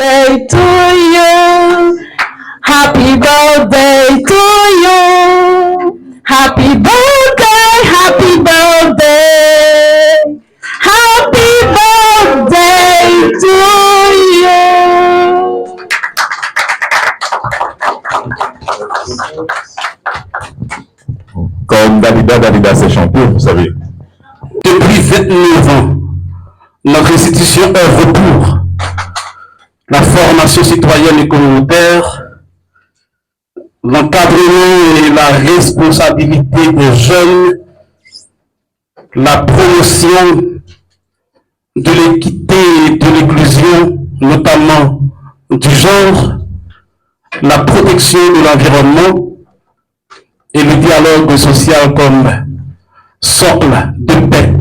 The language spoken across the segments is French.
birthday to you. Happy birthday to you. Happy birthday, happy birthday. Happy birthday to you. Comme Dalida s'est chanté, vous savez. Depuis 29 ans, notre institution œuvre pour la formation citoyenne et communautaire, l'encadrement et la responsabilité des jeunes, la promotion de l'équité et de l'inclusion, notamment du genre, la protection de l'environnement et le dialogue social comme socle de paix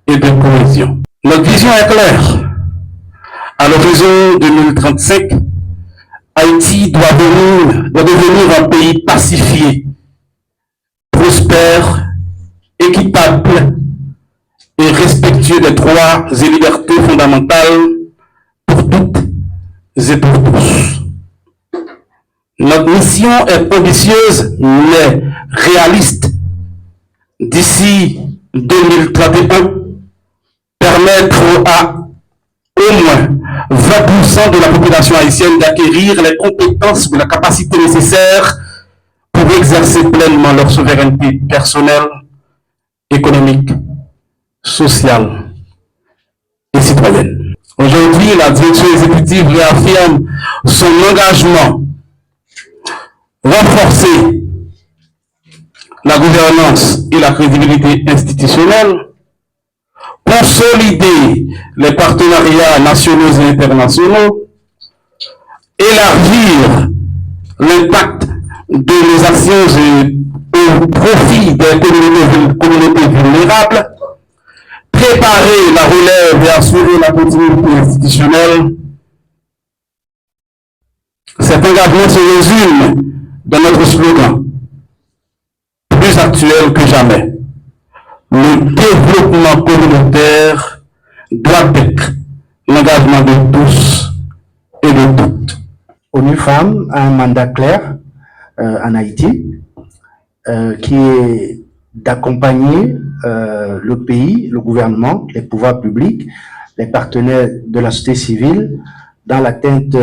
et de cohésion. Notre vision est claire. À l'horizon 2035, Haïti doit devenir un pays pacifié, prospère, équitable et respectueux des droits et libertés fondamentales pour toutes et pour tous. Notre mission est ambitieuse mais réaliste. D'ici 2031, permettre à au moins 20% de la population haïtienne d'acquérir les compétences ou la capacité nécessaire pour exercer pleinement leur souveraineté personnelle, économique, sociale et citoyenne. Aujourd'hui, la direction exécutive réaffirme son engagement renforcer la gouvernance et la crédibilité institutionnelle, consolider les partenariats nationaux et internationaux, élargir l'impact de nos actions au profit des communautés vulnérables, préparer la relève et assurer la continuité institutionnelle. Cet engagement se résume dans notre slogan, plus actuel que jamais. Le développement communautaire doit être l'engagement de tous et de toutes. ONU Femmes a un mandat clair en Haïti qui est d'accompagner le pays, le gouvernement, les pouvoirs publics, les partenaires de la société civile dans l'atteinte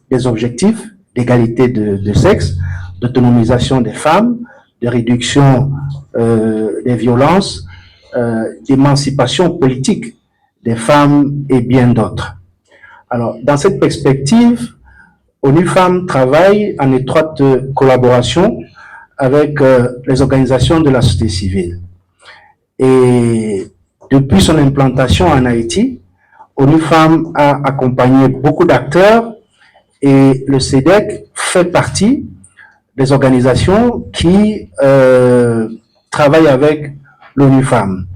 des objectifs d'égalité de sexe, d'autonomisation des femmes, de réduction des violences, d'émancipation politique des femmes et bien d'autres. Alors, dans cette perspective, ONU Femmes travaille en étroite collaboration avec les organisations de la société civile. Et depuis son implantation en Haïti, ONU Femmes a accompagné beaucoup d'acteurs et le CEDEC fait partie des organisations qui travaillent avec l'ONU Femmes.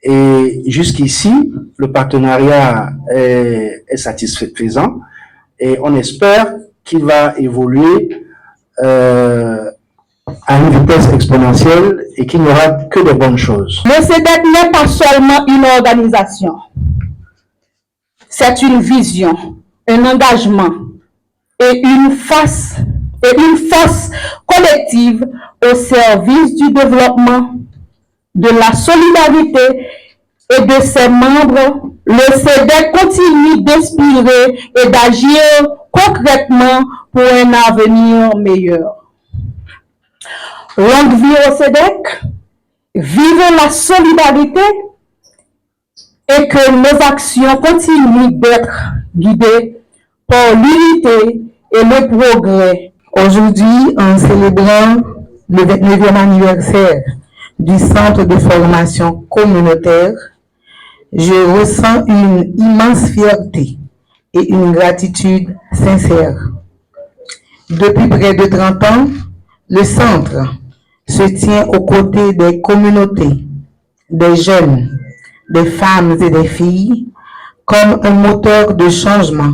Et jusqu'ici, le partenariat est satisfaisant et on espère qu'il va évoluer à une vitesse exponentielle et qu'il n'y aura que de bonnes choses. Le CEDEC n'est pas seulement une organisation, c'est une vision, un engagement et une force collective au service du développement, de la solidarité et de ses membres. Le CEDEC continue d'inspirer et d'agir concrètement pour un avenir meilleur. Longue vie au CEDEC, vive la solidarité et que nos actions continuent d'être guidées par l'unité et le progrès. Aujourd'hui, en célébrant le 29e anniversaire du Centre de formation communautaire, je ressens une immense fierté et une gratitude sincère. Depuis près de 30 ans, le Centre se tient aux côtés des communautés, des jeunes, des femmes et des filles, comme un moteur de changement,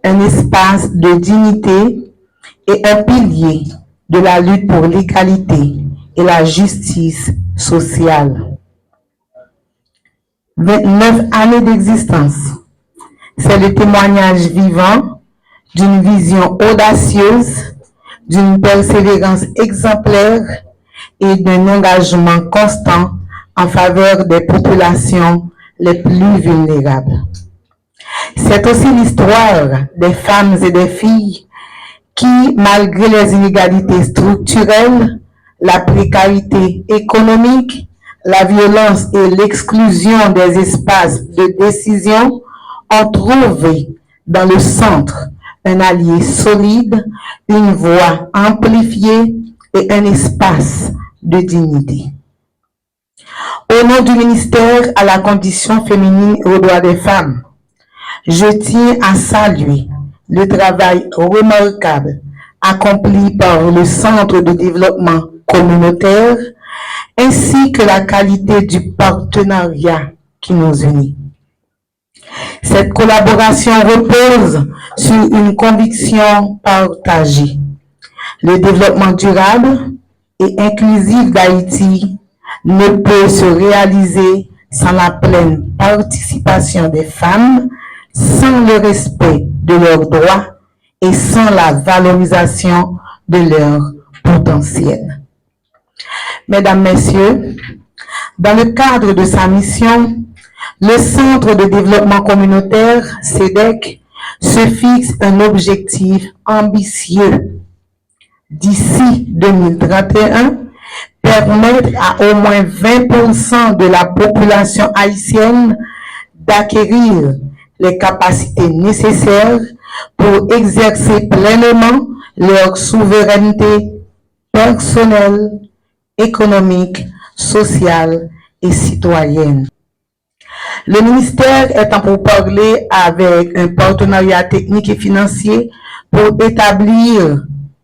un espace de dignité et un pilier de la lutte pour l'égalité et la justice sociale. 29 années d'existence, C'est le témoignage vivant d'une vision audacieuse, d'une persévérance exemplaire et d'un engagement constant en faveur des populations les plus vulnérables. C'est aussi l'histoire des femmes et des filles qui, malgré les inégalités structurelles, la précarité économique, la violence et l'exclusion des espaces de décision, ont trouvé dans le centre un allié solide, une voix amplifiée et un espace de dignité. Au nom du ministère à la condition féminine et aux droits des femmes, je tiens à saluer le travail remarquable accompli par le Centre de développement communautaire ainsi que la qualité du partenariat qui nous unit. Cette collaboration repose sur une conviction partagée. Le développement durable et inclusif d'Haïti ne peut se réaliser sans la pleine participation des femmes, sans le respect de leurs droits et sans la valorisation de leur potentiel. Mesdames, Messieurs, dans le cadre de sa mission, le Centre de développement communautaire, CEDEC, se fixe un objectif ambitieux. D'ici 2031, permettre à au moins 20% de la population haïtienne d'acquérir les capacités nécessaires pour exercer pleinement leur souveraineté personnelle, économique, sociale et citoyenne. Le ministère est en pourparlers avec un partenariat technique et financier pour établir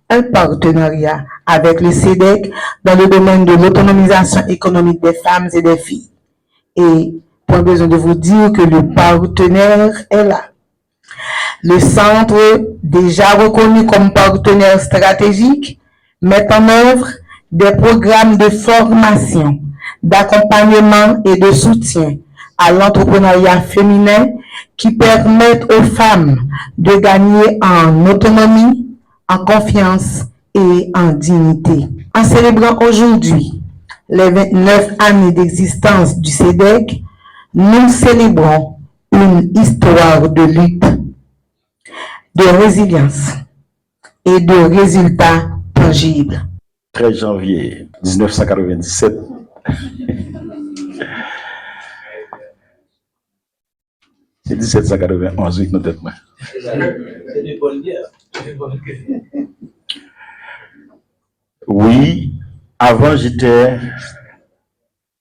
un partenariat avec le CEDEC dans le domaine de l'autonomisation économique des femmes et des filles. Et pas besoin de vous dire que le partenaire est là. Le centre, déjà reconnu comme partenaire stratégique, met en œuvre des programmes de formation, d'accompagnement et de soutien à l'entrepreneuriat féminin qui permettent aux femmes de gagner en autonomie, en confiance et en dignité. En célébrant aujourd'hui les 29 années d'existence du CEDEC, nous célébrons une histoire de lutte, de résilience et de résultats tangibles. 13 janvier 1997, c'est 1791 avec nos têtes. Oui, avant j'étais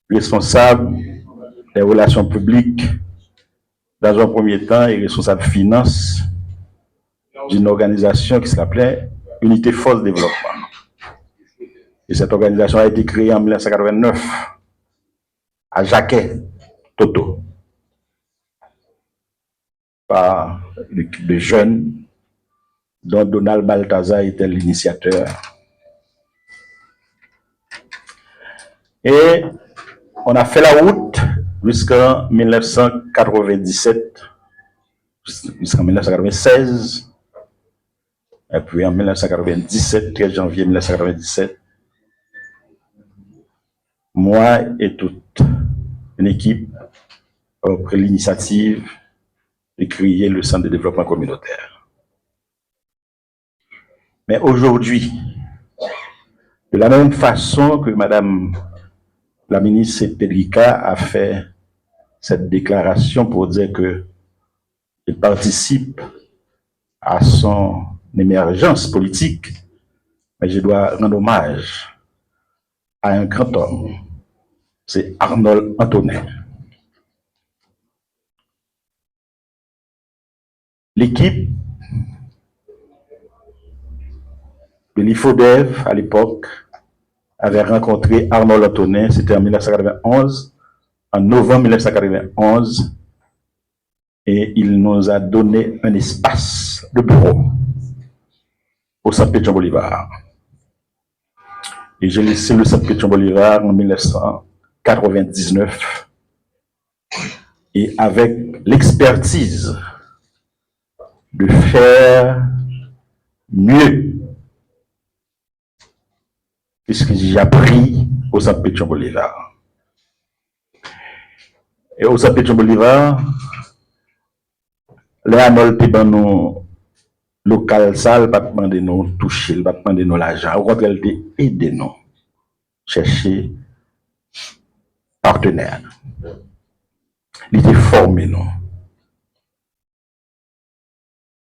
responsable des relations publiques dans un premier temps et responsable finance d'une organisation qui s'appelait Unité Force Développement. Et cette organisation a été créée en 1989 à Jacquet, Toto, par une équipe de jeunes dont Donald Balthazar était l'initiateur. Et on a fait la route jusqu'en 1997, jusqu'en 1996, et puis en 1997, 13 janvier 1997, moi et toute une équipe ont pris l'initiative de créer le Centre de développement communautaire. Mais aujourd'hui, de la même façon que Madame la ministre Pedrica a fait cette déclaration pour dire qu'il participe à son émergence politique, mais je dois rendre hommage à un grand homme, c'est Arnold Antonin. L'équipe de l'IFODEV à l'époque avait rencontré Arnold Antonin, c'était en 1991, en novembre 1991, et il nous a donné un espace de bureau au Centre Pétion-Bolivar. Et j'ai laissé le Centre Pétion-Bolivar en 1999, et avec l'expertise de faire mieux que ce que j'ai appris au Centre Pétion Bolivar. Et au Centre Pétion Bolivar, les Anol te ban nous local sale, pas demander nous toucher, pas demander nous l'argent. Au contraire, elle te aider nous chercher partenaire. Il te formé nous.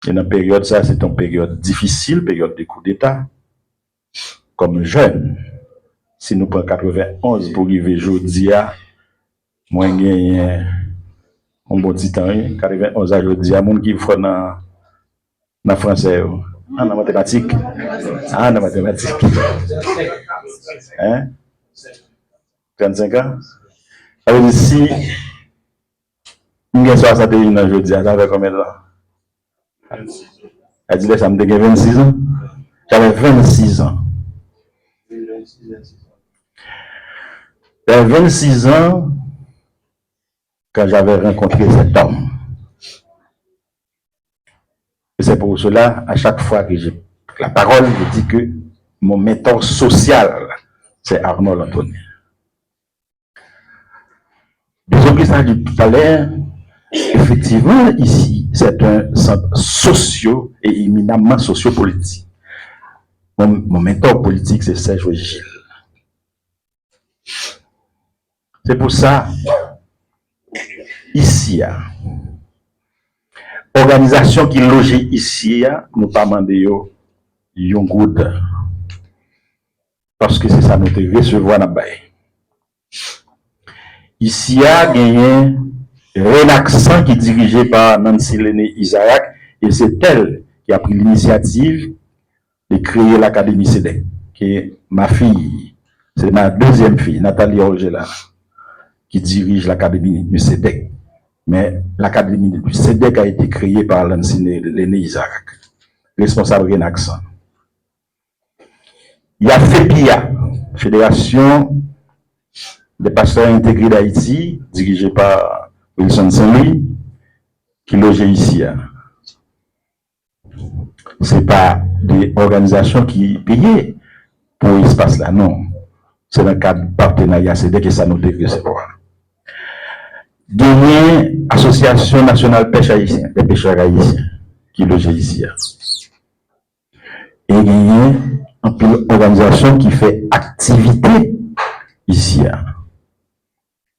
Et dans la période, ça, c'est une période difficile, période de coup d'État. Comme jeune, si nous prenons 91 pour arriver aujourd'hui, moi, j'ai un bon petit temps, 91 à aujourd'hui, il y a des gens qui font dans le français, dans la mathématique. Ah, dans la mathématique. Hein? 35 ans? Ça veut dire si j'ai 61 ans aujourd'hui, ça fait combien de temps? Elle dit, ça me dit 26 ans. J'avais 26 ans. J'avais 26 ans quand j'avais rencontré cet homme. Et c'est pour cela, à chaque fois que j'ai la parole, je dis que mon mentor social, c'est Arnold Anthony. Disons que ça a dit tout à l'heure, effectivement, ici, c'est un centre socio et éminemment sociopolitique. Mon mentor politique, c'est Serge Gilles. C'est pour ça, ici, organisation qui loge ici, nous pas demander yon good. Parce que c'est ça nous te recevoir là-bas. Ici, il y a gagné Renaxan qui est dirigé par Nancy Léné Isaac, et c'est elle qui a pris l'initiative de créer l'Académie CEDEC, qui est ma fille, c'est ma deuxième fille, Nathalie Orgela, qui dirige l'Académie du CEDEC. Mais l'Académie du CEDEC a été créée par Nancy Léné Isaac, responsable Renaxan. Il y a FEPIA, Fédération des pasteurs intégrés d'Haïti, dirigée par Wilson Saint-Louis, qui loge ici. Ce n'est pas des organisations qui payent pour l'espace là, non. C'est dans le cadre de partenariat, c'est dès que ça nous dégresse. Dernière Association nationale pêche haïtienne, des pêcheurs haïtiens, qui loge ici. Et il y a une organisation qui fait activité ici.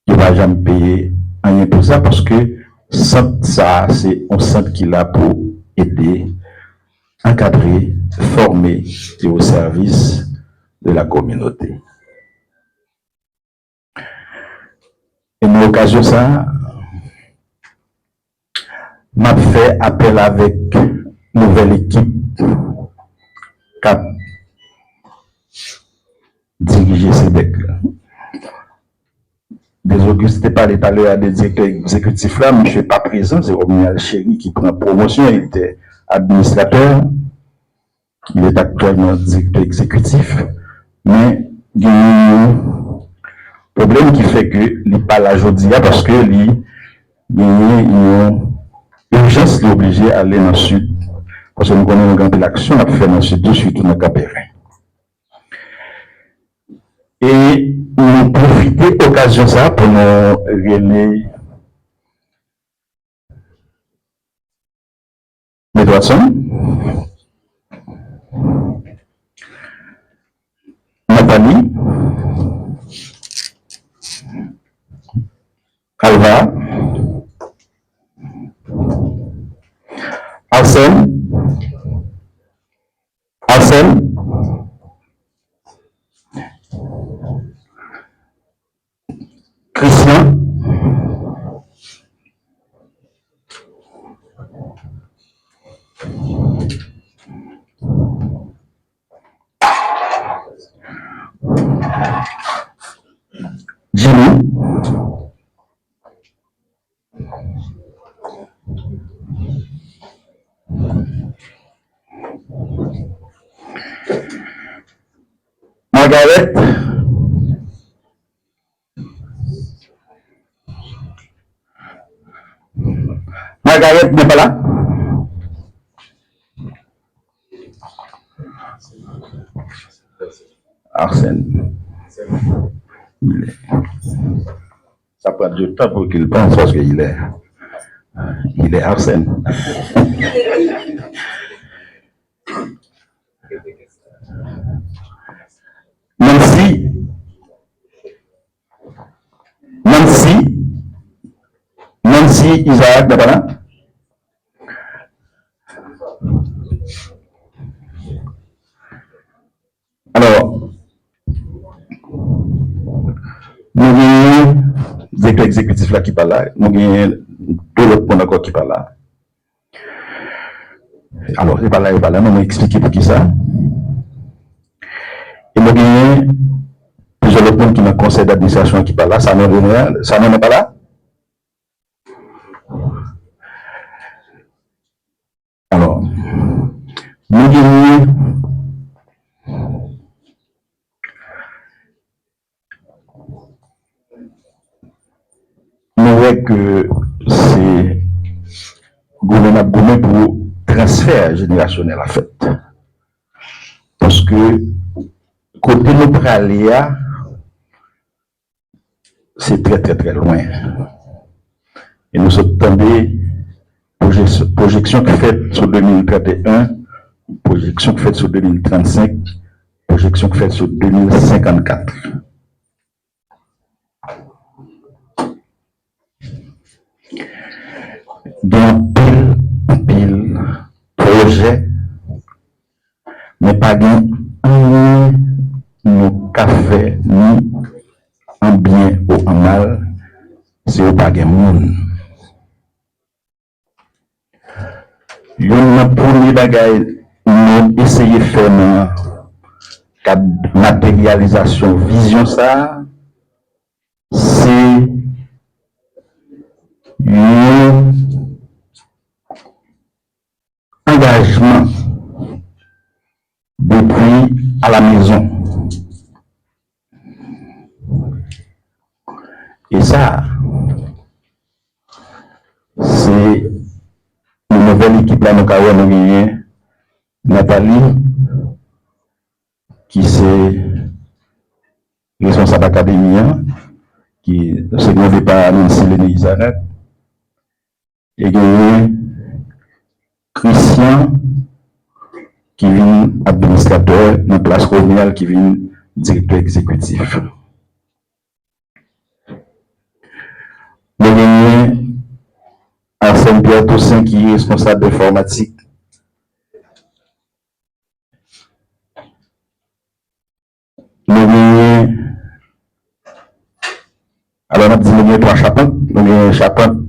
Il ne va jamais payer rien pour ça parce que ça, c'est un centre qui est là pour aider, encadrer, former et au service de la communauté. Et dans l'occasion ça, m'a fait appel avec une nouvelle équipe qui a dirigé CEDEC. Des Augustes parlé tout à l'heure des directeurs exécutifs là, mais je ne suis pas présent, c'est Romuald Chéri qui prend promotion, il était administrateur, il est actuellement directeur exécutif, mais il y a un problème qui fait que il n'est pas là aujourd'hui parce que il y a une urgence, il est obligé d'aller dans le sud, parce que nous connaissons une grande l'action, on a fait dans le sud, surtout dans le Cap-Périn. Et nous profiter de l'occasion ça pour nous réunir les Watson, Nathalie, Alva, Arsène, Christian, Jimmy, Margaret, Margaret n'est pas là. Arsène. Ça prend du temps pour qu'il pense parce qu'il est Arsène. Nancy Isaac Dabana. Alors, nous avons des exécutifs là qui parlent là, nous avons deux autres points encore qui parlent là. Alors, il parle là, nous allons expliquer pour qui ça. Et nous avons plusieurs autres points qui ont un conseil d'administration qui parlent là, ça n'en est pas là. Alors, nous avons que c'est gouvernement pour transfert générationnel en fait. Parce que côté nous pralia, c'est très loin. Et nous sommes tombés projection qui fait sur 2031, projection qui fait sur 2035, projection qui fait sur 2054. Dans pile projet, mais pas de ni café, ni en bien ou en mal, c'est pas de monde. Yon premier bagay nous essayer de faire dans matérialisation vision ça, c'est un engagement depuis à la maison. Et ça, c'est une nouvelle équipe là, nous avons gagné Nathalie, qui c'est responsable académien, qui se nommé par Nancy Isaac, et gagné Christian, qui vient administrateur, dans place coloniale, qui vient directeur exécutif. Nous avons gagné Arsène Pierre Toussaint, qui est responsable d'informatique. Nous avons alors on a dit nous avons trois chapeaux. Nous avons un chapeau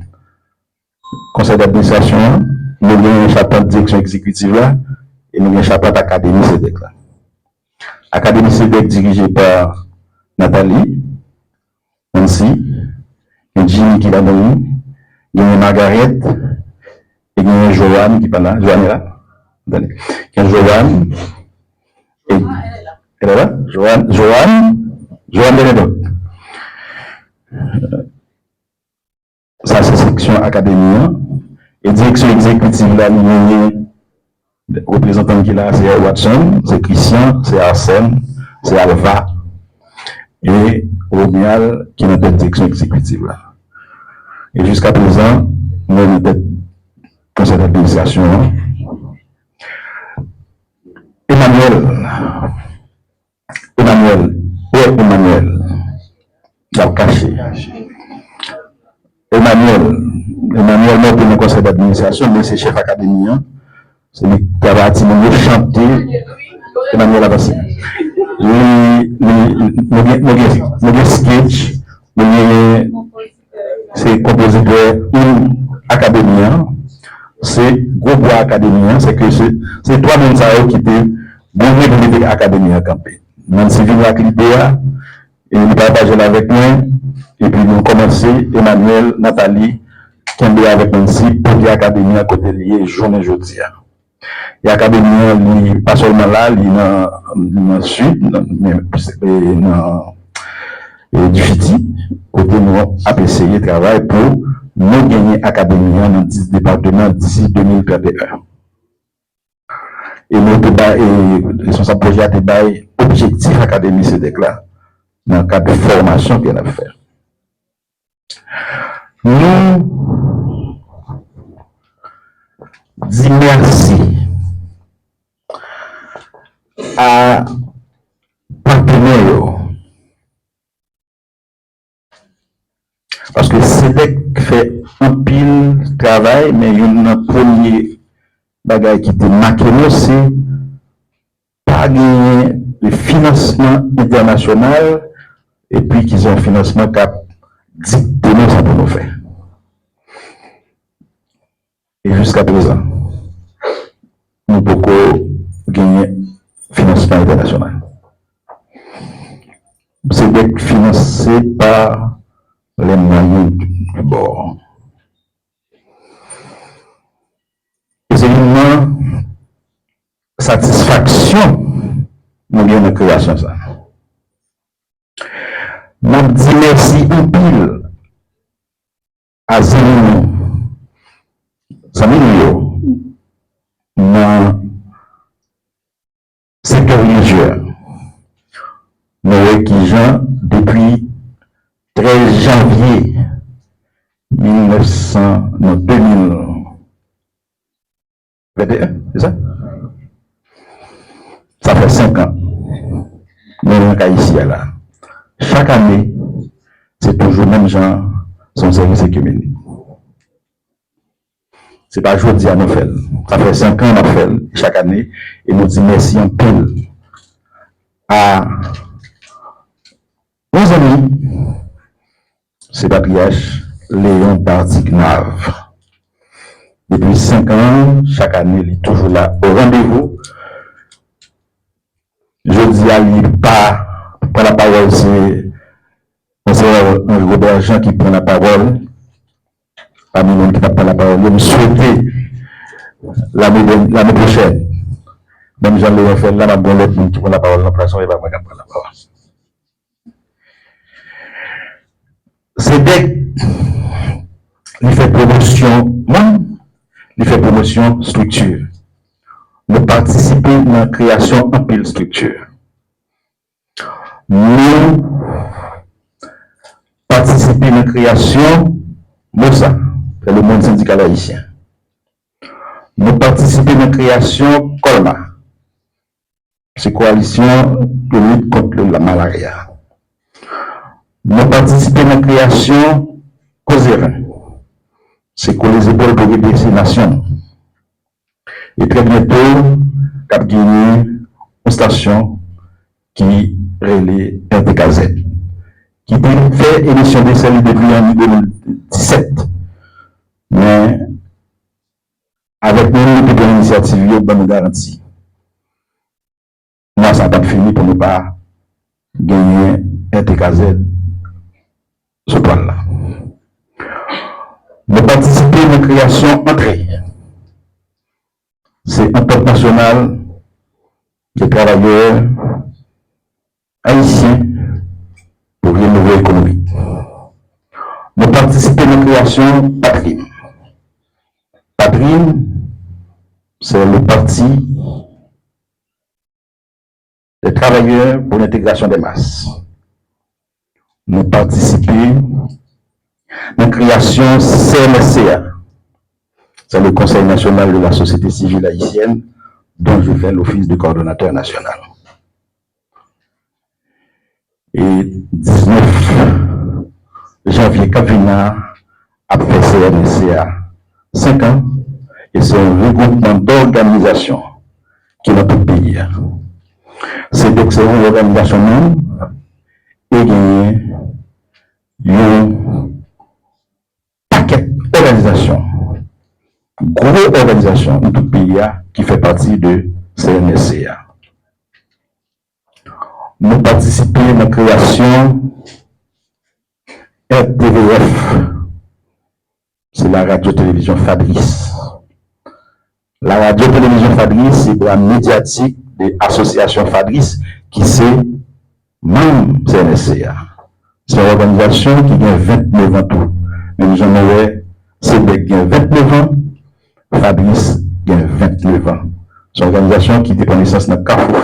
conseil d'administration, nous avons un chapeau direction exécutive là, et nous avons un chapeau académie CEDEC là. Académie CEDEC dirigée par Nathalie, Nancy, Jimmy qui est là, il y a Margaret, et il y a Joanne qui est là, Joanne est là, il y a Joanne, et elle est là, Joanne est là. Ça c'est section académique et direction exécutive là, il y a représentant qui est là, c'est Watson, c'est Christian, c'est Arsène, c'est Alva et Romial qui est dans la direction exécutive là. Et jusqu'à présent, nous avons peut-être conseil d'administration. Emmanuel, il a caché. Emmanuel, non pour le conseil d'administration, mais c'est chef académien. C'est lui qui a bâti le chanter. Emmanuel a passé. Le sketch, c'est compositeur académien, c'est gros bois académien, c'est que c'est toi même ça qui te bon de académien à camper. Même si vous avez l'idée, et nous partagez avec nous, et puis nous commençons, Emmanuel, Nathalie, qui est avec Nancy, pour l'académie à côté lié, journée jeudi. Et l'académie, pas seulement là, il est dans le sud, mais dans du Fiti, côté nous avons essayé de travailler pour nous gagner l'académie dans 10 départements d'ici 2031. et nous et responsable projet a débat objectif académique CEDEC là dans le cadre de formation qu'on a fait. Nous disons merci à partenaires parce que CEDEC fait un pile travail, mais il y a un premier bagage qui était marqué, c'est pas gagner le financement international et puis qu'ils ont un financement qui a dicté ça pour nous faire. Et jusqu'à présent, nous pouvons gagner financement international. C'est financé par les moyens du bord. Et c'est une satisfaction nous avons dans création ça. Nous disons merci en pile à Zéline, Zamilio, dans le secteur religieux. Nous qui Jean depuis 13 janvier 2021, c'est ça? Ça fait 5 ans. Nous sommes ici là. Chaque année, c'est toujours même gens son service écuménique. C'est pas aujourd'hui à nous faire. Ça fait 5 ans qu'on fait chaque année et nous disons merci en pile à nos amis, c'est patriarche Léon Tardignave. Depuis 5 ans, chaque année, il est toujours là au rendez-vous. Je dis à lui, pas prendre la parole, c'est Robert Jean qui prend la parole. Parmi nous qui n'a pas la parole, je me souhaite l'année prochaine. Même Jean-Léon fait là, ma l'autre monde qui prend la parole, la place, il va pas prendre la parole. C'est dès qu'il fait promotion, il fait promotion structure. Nous participons dans la création en pile structure. Nous participons dans la création MOSA, c'est le monde syndical haïtien. Nous participons dans la création COLMA, c'est coalition de lutte contre la malaria. Nous participons dans la création COSERIN, c'est que les épaules pour aider ces nations. Et très bientôt, Cap Guinée, une station qui relève RTKZ, qui fait émission de celle depuis en 2017. Mais avec nous, nous avons initiative, nous avons garantie. Moi, ça n'a pas fini pour ne pas gagner RTKZ ce plan-là. Nous participons à la création entrée. C'est un peuple national des travailleurs haïtiens pour rénover l'économie. Nous participons à la création Patrim. Patrim, c'est le parti des travailleurs pour l'intégration des masses. Nous participons à la création CNSCA. C'est le Conseil national de la société civile haïtienne, dont je fais l'office de coordonnateur national. Et 19 janvier, Capina a fait CNSCA 5 ans, et c'est un regroupement d'organisations qui est dans tout le pays. C'est donc une organisation même, et il y a un paquet d'organisations. Grosse organisation dans tout le pays qui fait partie de CNSCA. Nous participons à la création RTVF, c'est la radio-télévision Fabrice. La radio-télévision Fabrice, c'est la médiatique de l'association Fabrice qui c'est même CNSCA. C'est une organisation qui a 29 ans tout. Mais nous en avons, c'est qui a 29 ans. Fabrice a 29 ans. C'est une organisation qui prend naissance dans Carrefour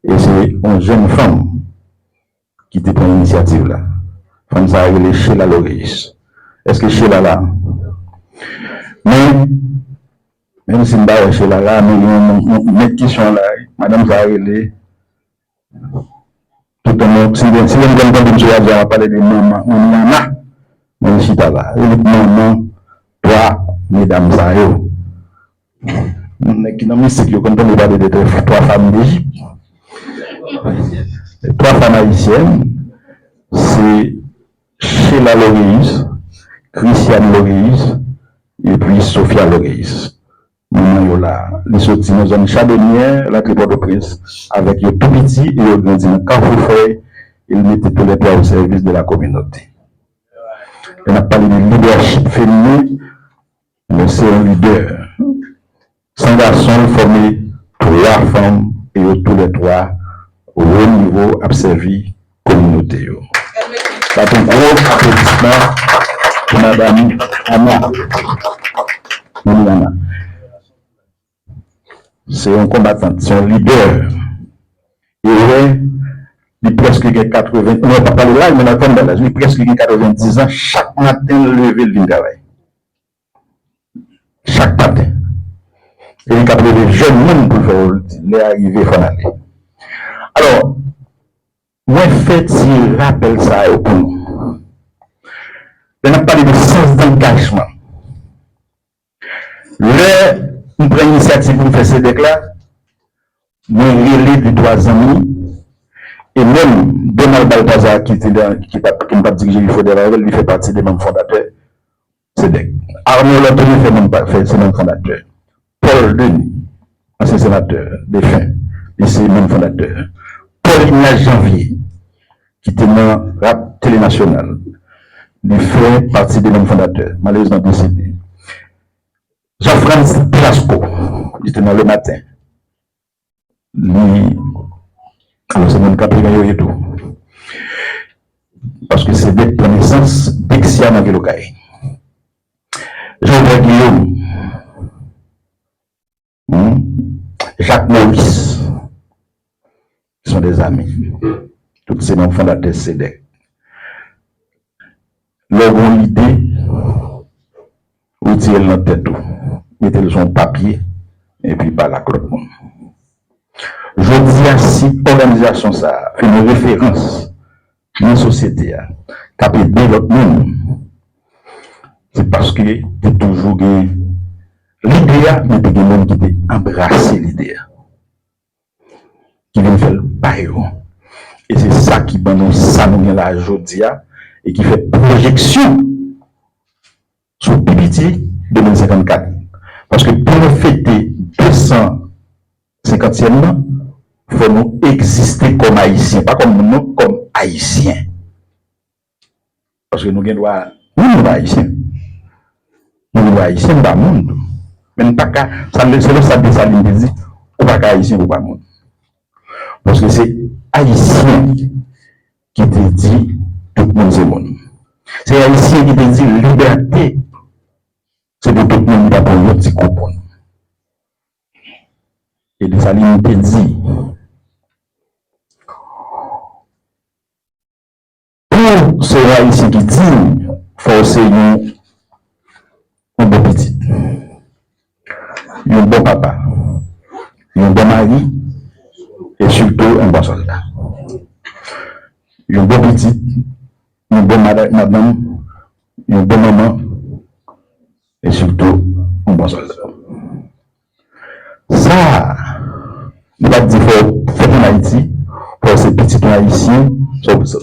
et c'est une jeune femme qui prend l'initiative là. Femme ça est Sheila Loris. Est-ce que Sheila là? Mais même si je ne suis pas là, mais qui sont là, Madame Zahele, tout le monde, si vous avez parlé de maman, on en a, mais je suis là. Maman, toi, Mesdames Zahele, qui n'ont pas dit que quand on parle de trois femmes d'Égypte, trois femmes haïtiennes, c'est Sheila Loris, Christiane Loris, et puis Sophia Loris. Maman là, les sorties dans zone charbonnière, la Tribord de Prince, avec le tout petit et le grandi dans Carrefour, ils mettaient tous les trois au service de la communauté. On a parlé de leadership féminin, mais c'est un leader. Sans garçon formé trois femmes et tous les trois au haut niveau observé communauté. C'est un gros applaudissement pour Madame Anna. Anna. C'est un combattant, c'est un leader. Et ouais, il presque 80, on va pas parler là, mais on a comme là, il presque 90 ans, chaque matin lever le travail. Chaque matin. Et il y a des jeunes monde pour faire les arriver faut aller. Alors, moi fait si rappelle ça pour nous. On a parlé de sens d'engagement. On prend l'initiative pour faire ces déclats, moi relais de 3 amis, et même Donald Balthazar qui ne pas diriger le fédéral, il fait partie des membres fondateurs. C'est Arnaud Lantoni fait ses membres fondateurs. Paul Denis, ancien sénateur, défunt, il c'est membre fondateur. Paul Ignace Janvier, qui était dans Rap Télé National, il fait partie des membres fondateurs, malheureusement décédé. Jean-François Plasco, il était dans Le Matin. Lui, alors c'est mon capitaine et tout. Parce que c'est des connaissances d'Exia Nagelokai. Jean-Pierre Guillaume, Jacques Maurice, qui sont des amis. Tous ces membres fondateurs CEDEC. Leur ont l'idée, ou tirer dans tête tout. Mettez son papier et puis par la clope. Je dis à si organisation ça fait une référence dans la société qui a bien l'autre monde. C'est parce que tu as toujours l'idée, mais tu as des gens qui ont embrassé l'idée. Qui viennent faire le bail. Et c'est ça qui nous ça nous là aujourd'hui et qui fait projection sur PPT 2054. Parce que pour nous fêter 250e, il faut nous exister comme haïtiens, pas comme nous, comme haïtiens. Parce que nous sommes haïtiens. Nous sommes haïtiens, pas monde. Mais pas qu'à, ça me laisse le saber, ça me dit, ou pas qu'à haïtien ou pas monde. Parce que c'est haïtien qui te dit tout le monde c'est monde. C'est haïtien qui te dit liberté. C'est de tout le monde qui a pour un petit groupe. Et de sa ligne te dit, pour ce haïtien qui dit, forcer un bon petit, un bon papa, un bon mari, et surtout un bon soldat. Un bon petit, un bon madame, un bon maman, et surtout un bon soldat. Ça, nous va dire faut en Haïti, pour ces petits haïtiens,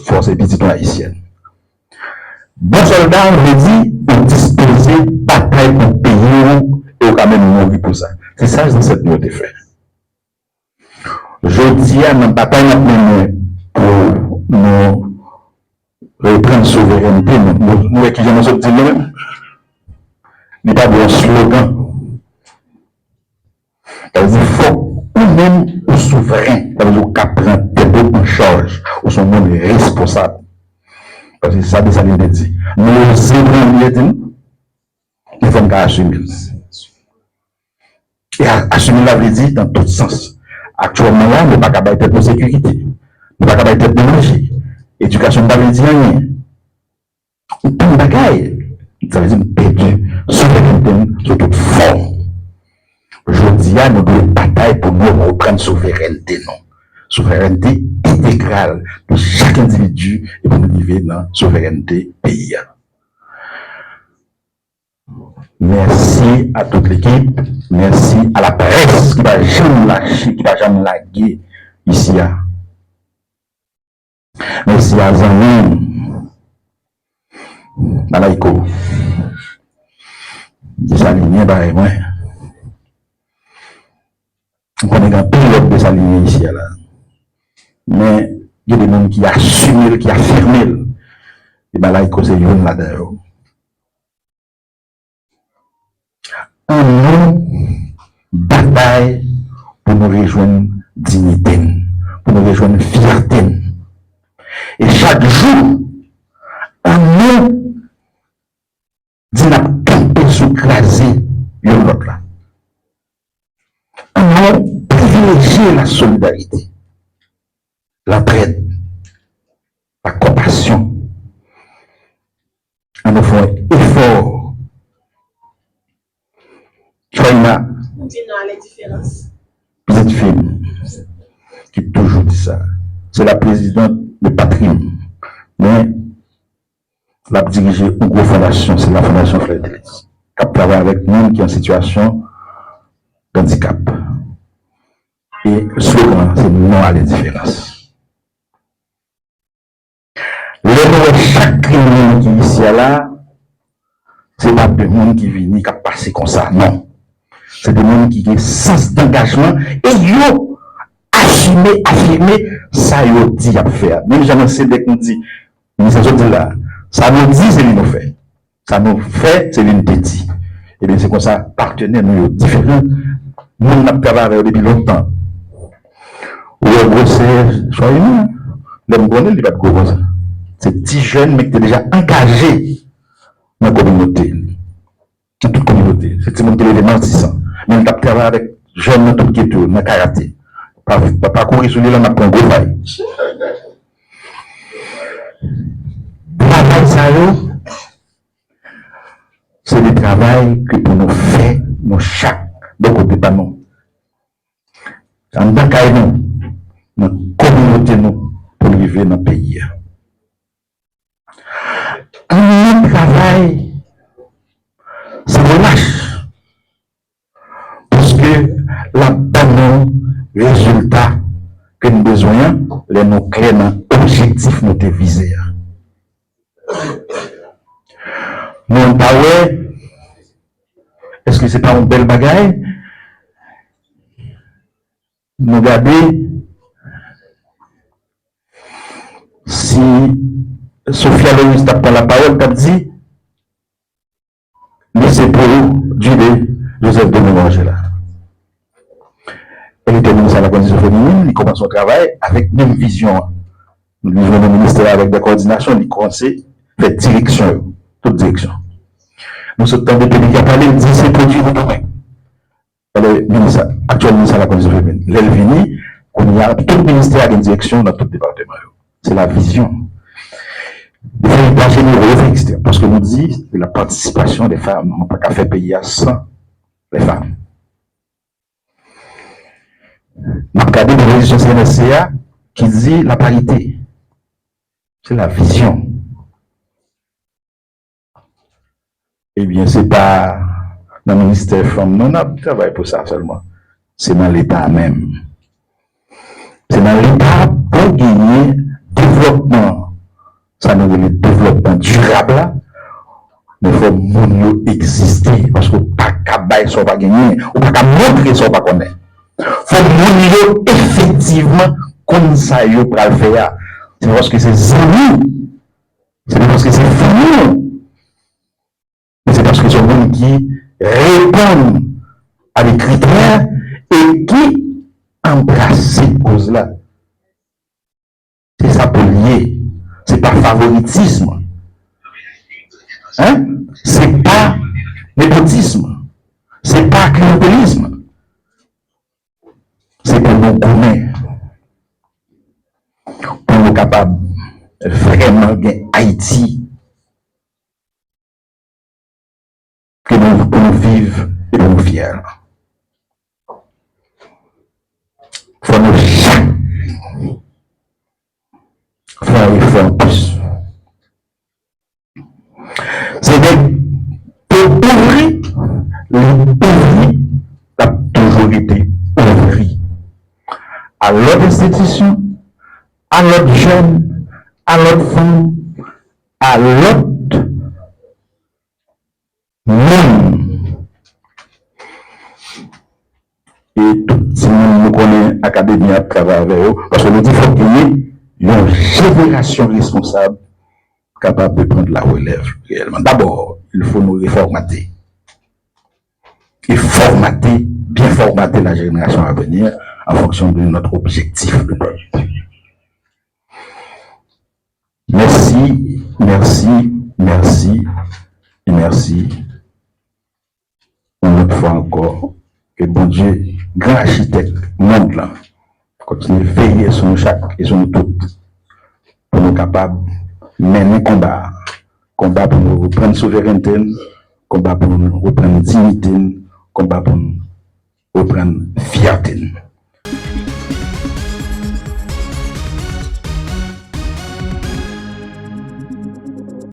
pour ces petits haïtiennes. Bon soldat, on veut dire, pour disposer bataille pour payer et au quand même mourir pour ça. C'est ça que cette nous fait. Je dis à notre bataille pour nous reprendre souveraineté, nous qui nous sommes dit nous-mêmes. Il n'y a pas de slogan. Il faut nous-mêmes aux souverains, nous prendre des en charge, ou sont monde responsable. Parce que ça, ça vient de dire. Nous, zéro, il faut nous assumer. Et assumer la vie dans tout sens. Actuellement, là, nous ne pouvons pas avoir de sécurité. Nous ne pouvons pas avoir de manger. Éducation, nous ne pouvons pas rien. Tout le bagaille, ça veut dire perdu, souveraineté sous toute forme. Aujourd'hui, nous devons batailler pour nous reprendre souveraineté, non. Souveraineté intégrale de chaque individu et pour nous vivre dans la souveraineté pays. Merci à toute l'équipe, merci à la presse qui va jamais lâcher, qui va jamais laguer ici. Merci à Zanin, Malaiko, qui s'aligne par moi. On connaît un pilote de s'aligner ici. Là. Mais il y a des gens qui assument, qui affirment. Et bien là, il cause une là-dedans. Un bataille pour nous rejoindre dignité, pour nous rejoindre fierté. Et chaque jour, un mot dit n'a campé sous crasé l'autre là. Un mot privilégier la solidarité, l'entraide, la compassion. On fait un effort. China, petite fille, qui toujours dit ça. C'est la présidente de Patrim. Mais la diriger une grosse fondation, c'est la fondation Frédéric, qui travaille avec nous qui est en situation de handicap. Et le slogan, c'est non à l'indifférence. Chaque criminel qui est ici là, ce n'est pas des gens qui viennent qui passent comme ça, non. C'est des gens qui ont sens d'engagement et ils ont affirmé, ça ils ont dit à faire. Même jamais c'est dès qu'on dit, mais ça dit là, ça nous dit, c'est lui nous fait. Ça nous fait, c'est lui nous dit. Et bien c'est comme ça, partenaires nous différents, nous avons travaillé depuis longtemps. Ou c'est, soyez nous, les bonnes, ils ne vont pas comme ça. C'est petits jeunes, mais qui sont déjà engagés dans la communauté. Dans toute communauté. C'est un élément 600. Mais on travaille avec jeunes dans tout qui est dans le karaté. Pas courir sur l'île, on a pris un gros faille. Travail, ça, c'est le travail que pour nous faire, nous chaque, donc on ne peut pas nous. En tant que nous, dans la communauté, nous, pour vivre dans le pays. Un travail, c'est relâche. Parce que la bonne résultat que nous avons besoin, les nous clairs dans l'objectif nous te viser. Nous pas est-ce que c'est pas une belle bagaille? Nous regardons si Sophia Loïs t'a pris la parole, t'a dit laissez pour durer Joseph de Mélanger là. Elle était ministre à la condition féminine, il commence son travail avec même vision. Nous vivons le ministère avec des coordinations, il commence à faire direction, toute direction. Nous sommes dans des pays qui a parlé, il dit c'est produit vous demain. Elle est ministre, actuellement ministre à la condition féminine. L'Elvini, il y a tout le ministère a une direction dans tout le département. C'est la vision. Il faut être généreux, parce que nous disons que la participation des femmes, on ne peut pas faire payer sans les femmes. Nous avons regardé une résolution CNSCA qui dit la parité. C'est la vision. Eh bien, ce n'est pas dans le ministère femmes, non, on travaille pour ça seulement. C'est dans l'État même. C'est dans l'État pour gagner développement. Ça nous dit le développement durable, mais il faut exister parce que pas qu'à bailler soit pas gagner, ou pas qu'à montrer soit pas connaître. Il faut effectivement comme ça il pour le faire. C'est parce que c'est amis, c'est parce que c'est famille, mais c'est parce que c'est des gens qui répondent à des critères et qui embrassent ces causes-là. C'est ça pour lier. C'est pas favoritisme. Hein? C'est pas népotisme. C'est pas clientélisme. nous connaître, pour nous capables vraiment de Haïti, que nous vivons et nous fiers. Il faut nous faire un effort plus. C'est des pauvreries, les pauvreries ont toujours été ouvries à l'autre institution, à l'autre jeune, à l'autre femme, à l'autre monde. Et tout le monde nous connaît l'académie à travers avec eux, parce que nous disons qu'il faut qu'il y ait une génération responsable capable de prendre la relève réellement. D'abord, il faut nous réformater. Et bien formater la génération à venir en fonction de notre objectif. Merci, merci, merci et merci. Une autre fois encore, que bon Dieu, grand architecte, monde là, continue de veiller sur nous chaque et sur nous toutes pour nous capables de mener combat pour nous reprendre souveraineté, combat pour nous reprendre dignité, combat pour nous reprendre fierté.